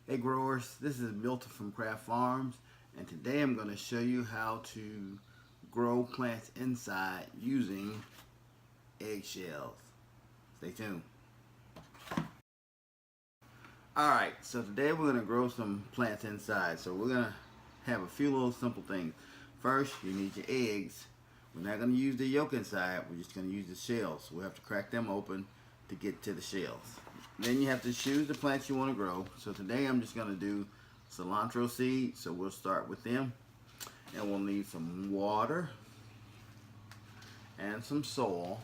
Hey growers, this is Milton from Craft Farms, and today I'm going to show you how to grow plants inside using eggshells. Stay tuned. Alright, so today we're going to grow some plants inside. So we're going to have a few little simple things. First, you need your eggs. We're not going to use the yolk inside, we're just going to use the shells. We'll have to crack them open to get to the shells. Then you have to choose the plants you want to grow. So today I'm just going to do cilantro seeds. So we'll start with them. And we'll need some water and some soil.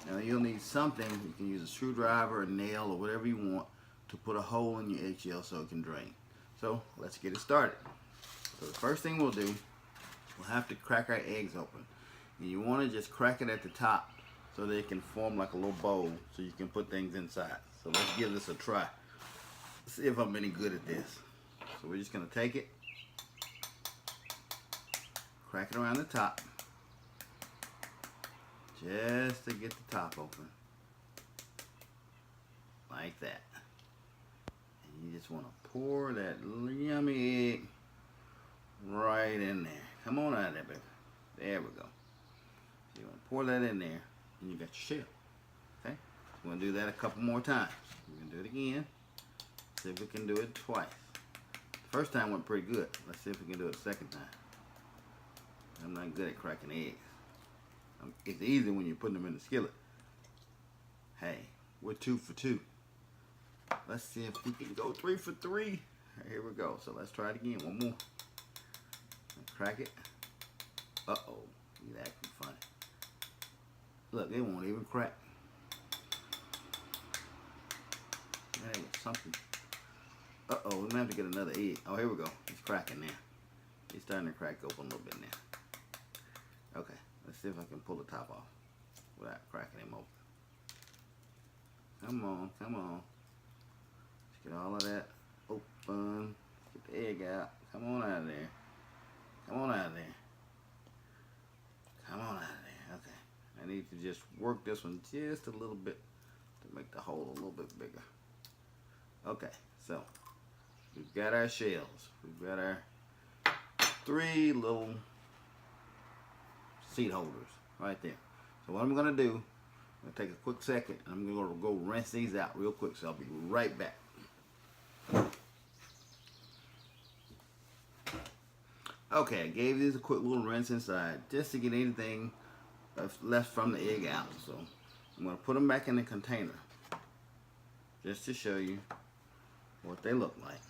Now you'll need something. You can use a screwdriver, a nail, or whatever you want to put a hole in your eggshell so it can drain. So let's get it started. So the first thing we'll do, we'll have to crack our eggs open. And you want to just crack it at the top so that it can form like a little bowl so you can put things inside. So let's give this a try. See if I'm any good at this. So we're just going to take it, crack it around the top, just to get the top open. Like that. And you just want to pour that yummy egg right in there. Come on out of there, baby. There we go. So you want to pour that in there. And you got your shell. Okay? We're going to do that a couple more times. We're going to do it again. See if we can do it twice. The first time went pretty good. Let's see if we can do it a second time. I'm not good at cracking eggs. It's easy when you're putting them in the skillet. Hey, we're 2 for 2. Let's see if we can go 3 for 3. Here we go. So let's try it again. One more. Crack it. Uh-oh. He's acting funny. Look, it won't even crack. Hey, something. Uh-oh, we're gonna have to get another egg. Oh, here we go. It's cracking now. It's starting to crack open a little bit now. Okay, let's see if I can pull the top off without cracking him open. Come on, come on. Let's get all of that open. Get the egg out. Come on out of there. Come on out of there. Come on out of there. Okay. I need to just work this one just a little bit to make the hole a little bit bigger. Okay, so we've got our shells. We've got our 3 little seed holders right there. So what I'm going to do, I'm going to take a quick second and I'm going to go rinse these out real quick. So I'll be right back. Okay, I gave these a quick little rinse inside just to get anything left from the egg out. So I'm going to put them back in the container just to show you what they look like.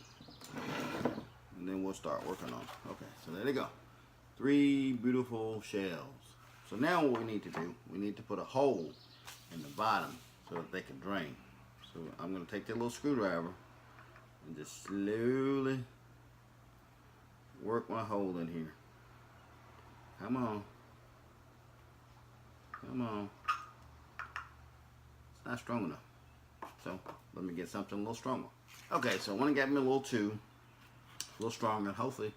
And then we'll start working on them. Okay, so there they go. 3 beautiful shells. So now what we need to do, we need to put a hole in the bottom so that they can drain. So I'm going to take that little screwdriver and just slowly work my hole in here. Come on. Come on. It's not strong enough. So let me get something a little stronger. Okay, so when it got me a little stronger, hopefully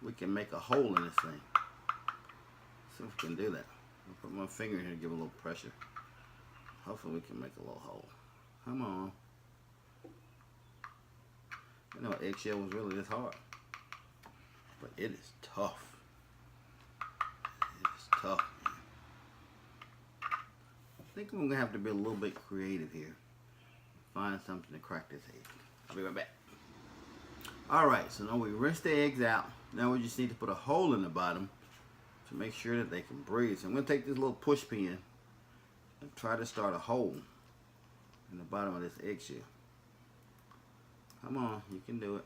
we can make a hole in this thing. See if we can do that. I'll put my finger here to give a little pressure. Hopefully we can make a little hole. Come on. You know, eggshell was really this hard. But it is tough. It is tough, man. I think I'm going to have to be a little bit creative here. Find something to crack this egg. I'll be right back. Alright, so now we rinse the eggs out. Now we just need to put a hole in the bottom to make sure that they can breathe. So I'm going to take this little push pin and try to start a hole in the bottom of this eggshell. Come on, you can do it.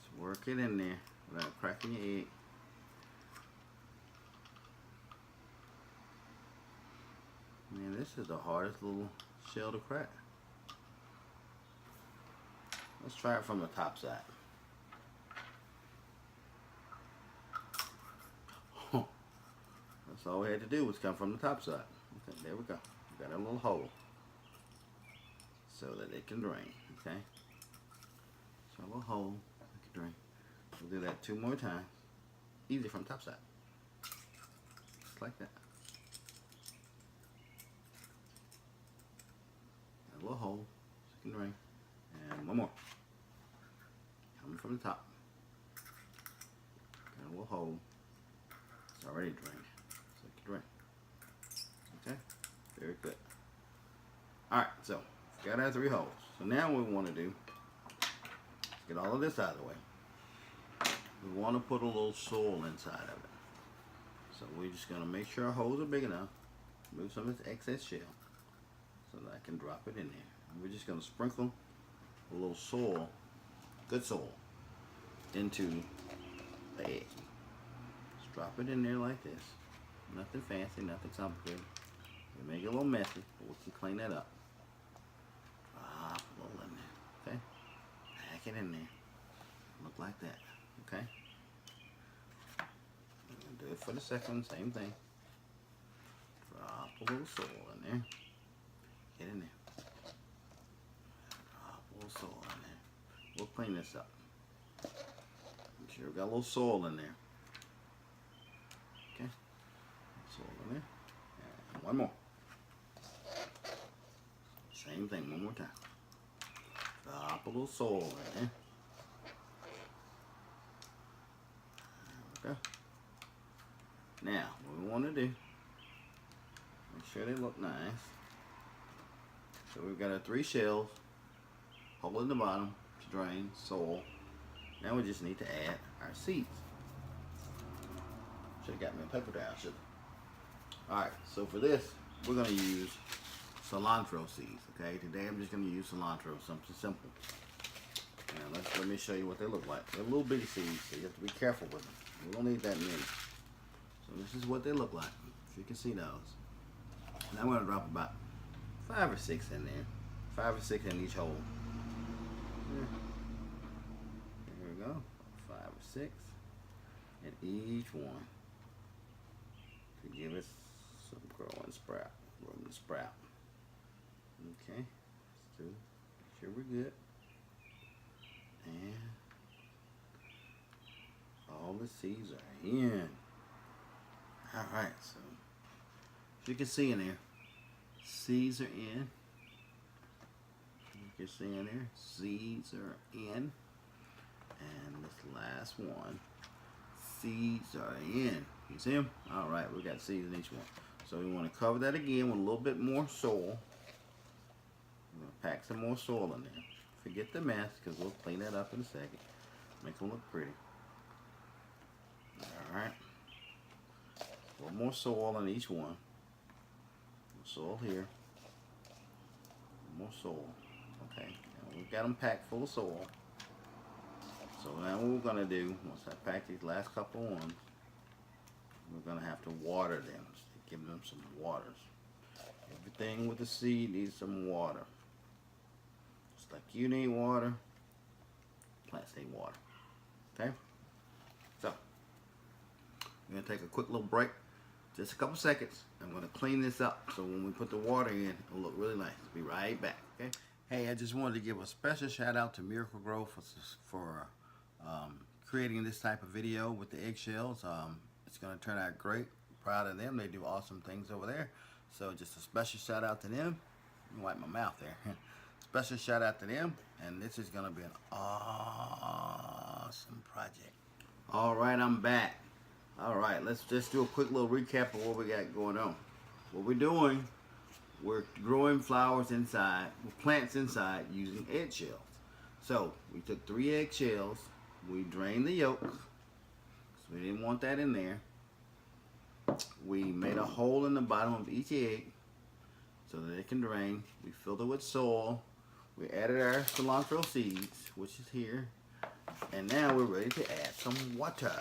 Just work it in there without cracking your egg. Man, this is the hardest little shell to crack. Let's try it from the top side. That's all we had to do was come from the top side. Okay, there we go. We got a little hole so that it can drain. Okay, so a little hole it can drain. We'll do that 2 more times. Easy from the top side. Just like that. A little hole so it can drain. And One more. Coming from the top. Got a little hole. It's already drained. So it can drain. Okay? Very good. Alright, so got our 3 holes. So now what we want to do is get all of this out of the way. We want to put a little soil inside of it. So we're just going to make sure our holes are big enough. Remove some of this excess shell so that I can drop it in there. And we're just going to sprinkle a little soil, good soil, into the egg. Just drop it in there like this. Nothing fancy, nothing complicated. We make it a little messy, but we can clean that up. Drop a little in there, okay? Pack it in there. Look like that, okay? We're going to do it for the second one, same thing. Drop a little soil in there. Get in there. Drop a little soil in there. We'll clean this up. Make sure we got a little soil in there. Okay? Soil in there. And one more. Same thing, one more time. Drop a little soil in there. There we go. Now, what we want to do, make sure they look nice. So we've got our 3 shells, hole in the bottom to drain, soil. Now we just need to add our seeds. Should have got me a paper towel, should have. Alright, so for this, we're going to use cilantro seeds, okay? Today I'm just going to use cilantro, something simple. Now let me show you what they look like. They're little bitty seeds, so you have to be careful with them. We don't need that many. So this is what they look like, if you can see those. Now I'm going to drop about 5 or 6 in there. 5 or 6 in each hole. Here we go. 5 or 6 in each one to give us some growing sprout, room to sprout. Okay, let's do. Make sure we're good. And all the seeds are in. All right, so as you can see in there, seeds are in. You can see in there, seeds are in. And this last one, seeds are in. You see them? All right, we got seeds in each one. So we want to cover that again with a little bit more soil. We're going to pack some more soil in there. Forget the mess, because we'll clean that up in a second. Make them look pretty. All right. A little more soil in each one. Soil here. More soil. Okay. Now we've got them packed full of soil. So now what we're going to do, once I pack these last couple ones, we're going to have to water them. Just give them some waters. Everything with the seed needs some water. Just like you need water, plants need water. Okay? So, we're going to take a quick little break. Just a couple seconds. I'm going to clean this up so when we put the water in, it'll look really nice. Be right back. Okay? Hey, I just wanted to give a special shout out to Miracle Grow for creating this type of video with the eggshells. It's going to turn out great. Proud of them. They do awesome things over there. So just a special shout out to them. Let me wipe my mouth there. Special shout out to them. And this is going to be an awesome project. All right, I'm back. All right, let's just do a quick little recap of what we got going on. What we're doing, we're growing flowers inside, plants inside using eggshells. So we took 3 eggshells, we drained the yolk, because we didn't want that in there. We made a hole in the bottom of each egg so that it can drain. We filled it with soil. We added our cilantro seeds, which is here. And now we're ready to add some water.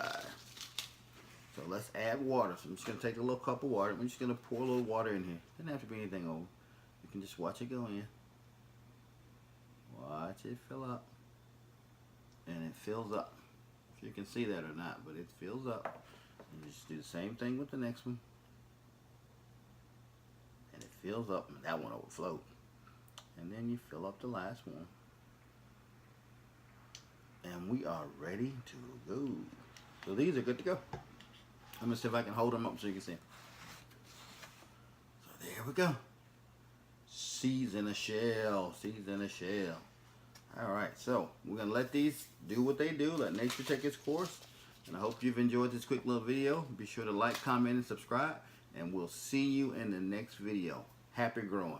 So let's add water. So I'm just going to take a little cup of water. I'm just going to pour a little water in here. Doesn't have to be anything old. You can just watch it go in. Watch it fill up. And it fills up. If you can see that or not, but it fills up. And just do the same thing with the next one. And it fills up, and that one overflowed. And then you fill up the last one. And we are ready to go. So these are good to go. I'm going to see if I can hold them up so you can see them. So there we go. Seeds in a shell. Seeds in a shell. Alright, so we're going to let these do what they do. Let nature take its course. And I hope you've enjoyed this quick little video. Be sure to like, comment, and subscribe. And we'll see you in the next video. Happy growing.